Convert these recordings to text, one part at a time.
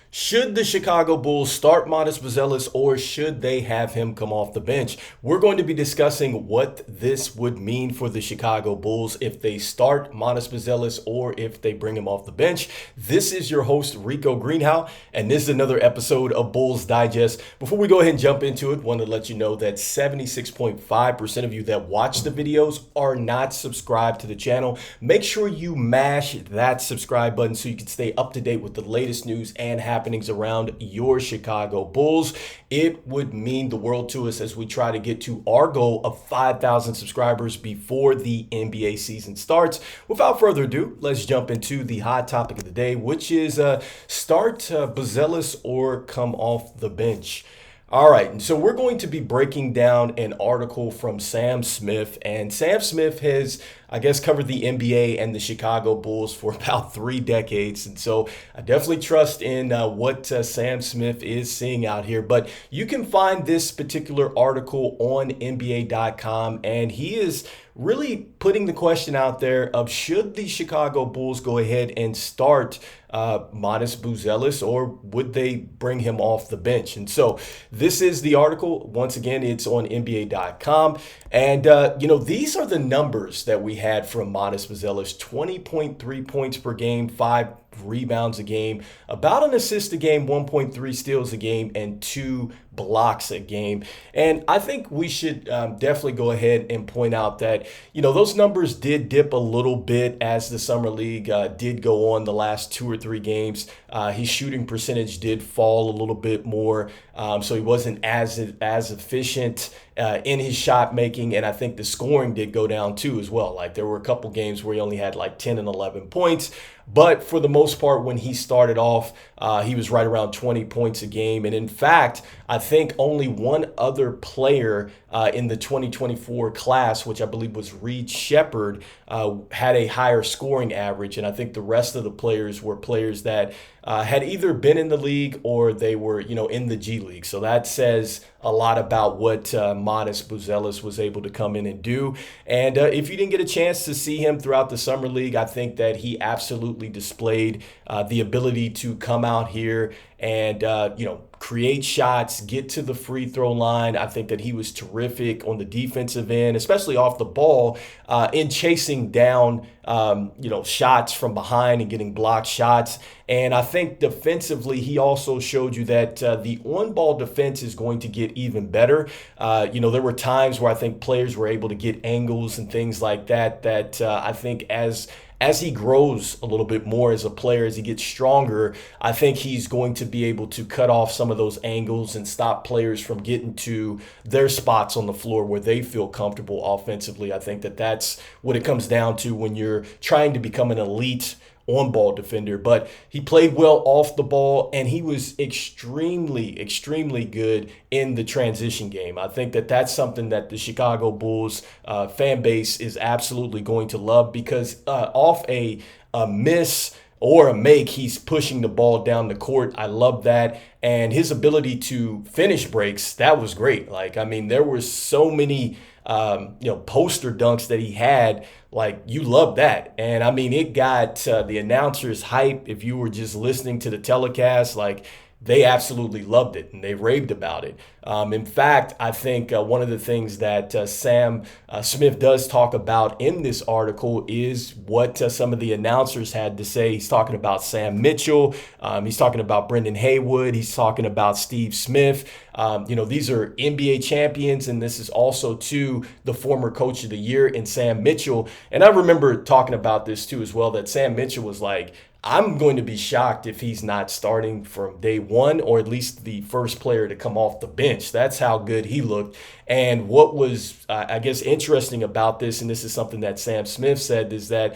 Should the Chicago Bulls start Matas Buzelis or should they have him come off the bench? We're going to be discussing what this would mean for the Chicago Bulls if they start Matas Buzelis or if they bring him off the bench. This is your host, Rico Greenhowe, and this is another episode of Bulls Digest. Before we go ahead and jump into it, I want to let you know that 76.5% of you that watch the videos are not subscribed to the channel. Make sure you mash that subscribe button so you can stay up to date with the latest news and happenings around your Chicago Bulls. It would mean the world to us as we try to get to our goal of 5,000 subscribers before the NBA season starts. Without further ado, let's jump into the hot topic of the day, which is start Buzelis or come off the bench. All right, and so we're going to be breaking down an article from Sam Smith, and Sam Smith has, I guess, covered the NBA and the Chicago Bulls for about 3 decades, and so I definitely trust in what Sam Smith is seeing out here. But you can find this particular article on NBA.com, and he is really putting the question out there of should the Chicago Bulls go ahead and start Matas Buzelis, or would they bring him off the bench? And so this is the article. Once again, it's on NBA.com. And, these are the numbers that we had from Matas Buzelis: 20.3 points per game, 5 rebounds a game, about an assist a game, 1.3 steals a game, and 2 blocks a game. And I think we should definitely go ahead and point out that, those numbers did dip a little bit as the Summer League did go on the last 2 or 3 games. His shooting percentage did fall a little bit more, so he wasn't as efficient in his shot making, and I think the scoring did go down too as well. Like there were a couple games where he only had like 10 and 11 points, but for the most part, when he started off, he was right around 20 points a game. And in fact, I think only one other player in the 2024 class, which I believe was Reed Shepherd, had a higher scoring average. And I think the rest of the players were players that had either been in the league or they were, in the G League. So that says a lot about what Matas Buzelis was able to come in and do. And if you didn't get a chance to see him throughout the Summer League, I think that he absolutely displayed the ability to come out here and, create shots, get to the free throw line. I think that he was terrific on the defensive end, especially off the ball, in chasing down, shots from behind and getting blocked shots. And I think defensively, he also showed you that the on-ball defense is going to get even better. There were times where I think players were able to get angles and things like that, I think as he grows a little bit more as a player, as he gets stronger, I think he's going to be able to cut off some of those angles and stop players from getting to their spots on the floor where they feel comfortable offensively. I think that that's what it comes down to when you're trying to become an elite on-ball defender. But he played well off the ball, and he was extremely, extremely good in the transition game. I think that that's something that the Chicago Bulls fan base is absolutely going to love, because off a miss or a make, he's pushing the ball down the court. I love that. And his ability to finish breaks, that was great. There were so many poster dunks that he had. You love that. And it got the announcers hype. If you were just listening to the telecast, they absolutely loved it and they raved about it. In fact, I think one of the things that Sam Smith does talk about in this article is what some of the announcers had to say. He's talking about Sam Mitchell. He's talking about Brendan Haywood. He's talking about Steve Smith. These are NBA champions, and this is also, too, the former coach of the year in Sam Mitchell. And I remember talking about this, too, as well, that Sam Mitchell was like, I'm going to be shocked if he's not starting from day one, or at least the first player to come off the bench. That's how good he looked. And what was, interesting about this, and this is something that Sam Smith said, is that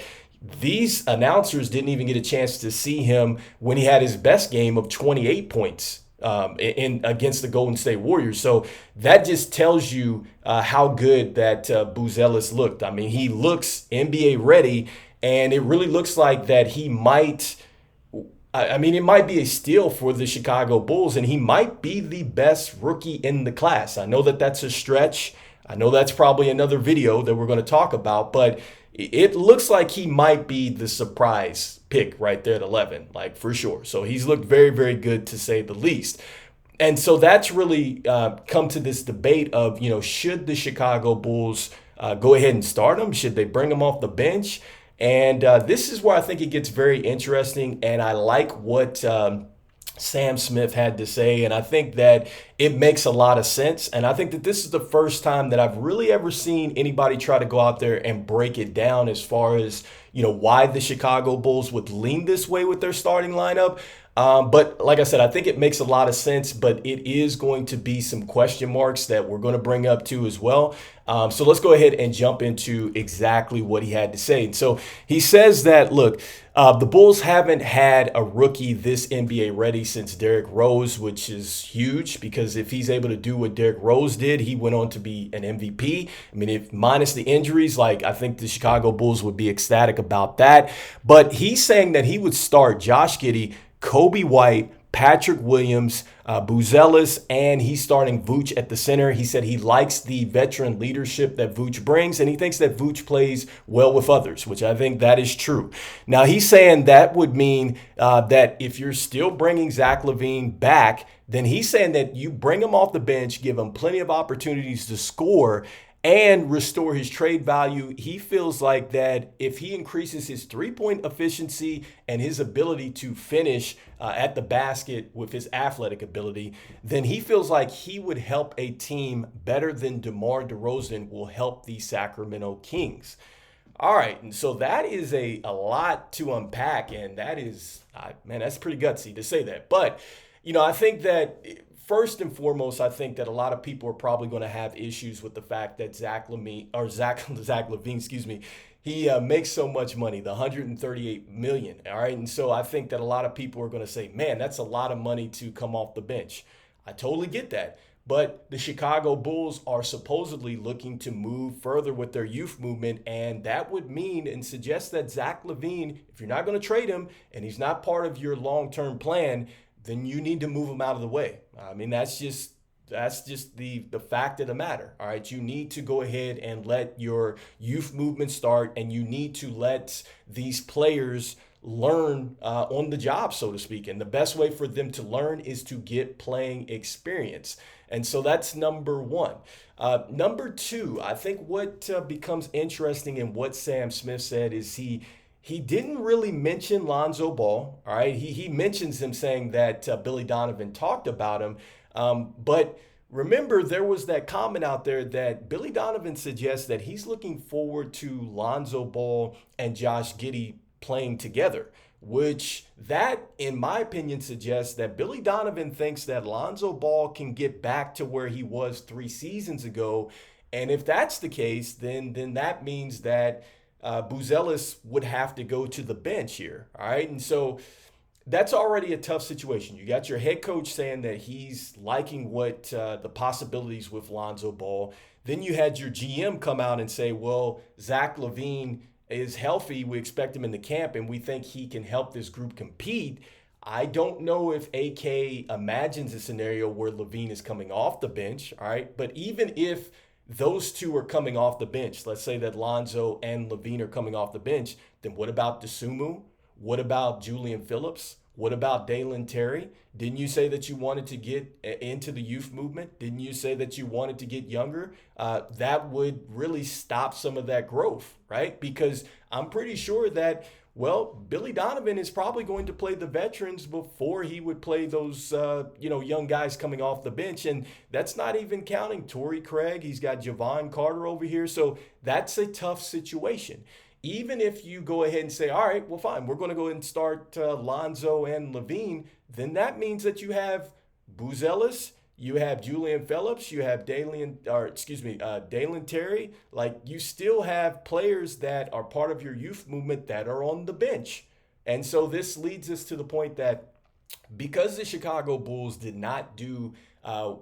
these announcers didn't even get a chance to see him when he had his best game of 28 points against the Golden State Warriors. So that just tells you how good that Buzelis looked. He looks NBA ready. And it really looks like that he might, it might be a steal for the Chicago Bulls, and he might be the best rookie in the class. I know that that's a stretch. I know that's probably another video that we're going to talk about, but it looks like he might be the surprise pick right there at 11, like for sure. So he's looked very, very good to say the least. And so that's really come to this debate of, should the Chicago Bulls go ahead and start him? Should they bring him off the bench? And this is where I think it gets very interesting. And I like what Sam Smith had to say. And I think that it makes a lot of sense. And I think that this is the first time that I've really ever seen anybody try to go out there and break it down as far as, why the Chicago Bulls would lean this way with their starting lineup. But like I said, I think it makes a lot of sense, but it is going to be some question marks that we're going to bring up too as well. So let's go ahead and jump into exactly what he had to say. And so he says that, look, the Bulls haven't had a rookie this NBA ready since Derrick Rose, which is huge because if he's able to do what Derrick Rose did, he went on to be an MVP. I mean, if minus the injuries, I think the Chicago Bulls would be ecstatic about that. But he's saying that he would start Josh Giddey, Kobe White, Patrick Williams, Buzelis, and he's starting Vooch at the center. He said he likes the veteran leadership that Vooch brings, and he thinks that Vooch plays well with others, which I think that is true. Now, he's saying that would mean that if you're still bringing Zach LaVine back, then he's saying that you bring him off the bench, give him plenty of opportunities to score, and restore his trade value. He feels like that if he increases his three-point efficiency and his ability to finish at the basket with his athletic ability, then he feels like he would help a team better than DeMar DeRozan will help the Sacramento Kings. All right, and so that is a lot to unpack, and that is, that's pretty gutsy to say that. But, I think that first and foremost, I think that a lot of people are probably going to have issues with the fact that Zach LaVine, he makes so much money, the $138 million. All right. And so I think that a lot of people are going to say, man, that's a lot of money to come off the bench. I totally get that. But the Chicago Bulls are supposedly looking to move further with their youth movement. And that would mean and suggest that Zach LaVine, if you're not going to trade him and he's not part of your long-term plan, then you need to move him out of the way. I mean, that's just the fact of the matter. All right. You need to go ahead and let your youth movement start, and you need to let these players learn on the job, so to speak. And the best way for them to learn is to get playing experience. And so that's number one. Number two, I think what becomes interesting in what Sam Smith said is he didn't really mention Lonzo Ball. All right. He mentions him saying that Billy Donovan talked about him. But remember, there was that comment out there that Billy Donovan suggests that he's looking forward to Lonzo Ball and Josh Giddey playing together, which that, in my opinion, suggests that Billy Donovan thinks that Lonzo Ball can get back to where he was 3 seasons ago. And if that's the case, then that means that Buzelis would have to go to the bench here. All right. And so that's already a tough situation. You got your head coach saying that he's liking what the possibilities with Lonzo Ball. Then you had your GM come out and say, well, Zach LaVine is healthy. We expect him in the camp, and we think he can help this group compete. I don't know if AK imagines a scenario where LaVine is coming off the bench. All right. But even if those two are coming off the bench, let's say that Lonzo and LaVine are coming off the bench, then what about DeSumo? What about Julian Phillips? What about Dalen Terry? Didn't you say that you wanted to get into the youth movement? Didn't you say that you wanted to get younger? That would really stop some of that growth, right? Because I'm pretty sure that, well, Billy Donovan is probably going to play the veterans before he would play those, young guys coming off the bench. And that's not even counting Torrey Craig. He's got Javon Carter over here. So that's a tough situation. Even if you go ahead and say, all right, well, fine, we're going to go ahead and start Lonzo and LaVine, then that means that you have Buzelis, you have Julian Phillips, you have Dalen Terry. Like, you still have players that are part of your youth movement that are on the bench. And so this leads us to the point that because the Chicago Bulls did not do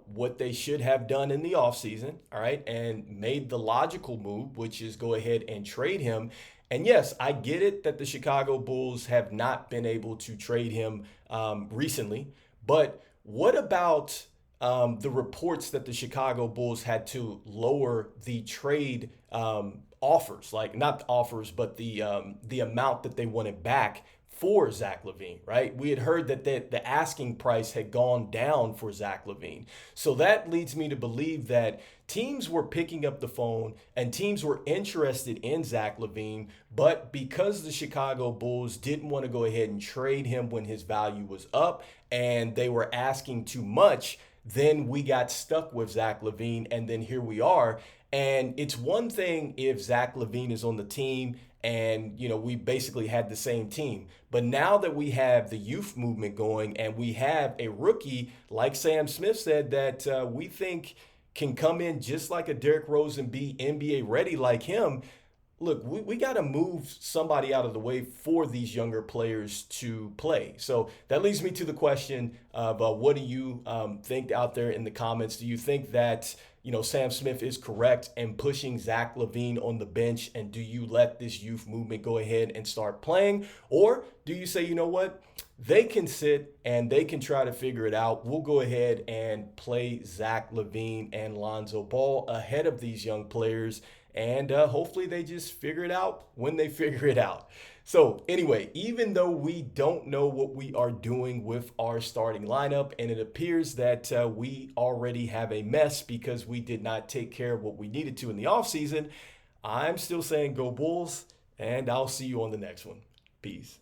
what they should have done in the offseason, all right, and made the logical move, which is go ahead and trade him. And yes, I get it that the Chicago Bulls have not been able to trade him recently, but what about the reports that the Chicago Bulls had to lower the trade offers, like not the offers, but the amount that they wanted back for Zach LaVine, right? We had heard that the asking price had gone down for Zach LaVine. So that leads me to believe that teams were picking up the phone and teams were interested in Zach LaVine, but because the Chicago Bulls didn't want to go ahead and trade him when his value was up and they were asking too much, then we got stuck with Zach LaVine, and then here we are. And it's one thing if Zach LaVine is on the team and, we basically had the same team. But now that we have the youth movement going and we have a rookie, like Sam Smith said, that we think can come in just like a Derrick Rose and be NBA ready like him. Look, we got to move somebody out of the way for these younger players to play. So that leads me to the question of what do you think out there in the comments? Do you think that, Sam Smith is correct in pushing Zach LaVine on the bench? And do you let this youth movement go ahead and start playing? Or do you say, you know what? They can sit and they can try to figure it out. We'll go ahead and play Zach LaVine and Lonzo Ball ahead of these young players. And hopefully they just figure it out when they figure it out. So anyway, even though we don't know what we are doing with our starting lineup, and it appears that we already have a mess because we did not take care of what we needed to in the offseason, I'm still saying go Bulls, and I'll see you on the next one. Peace.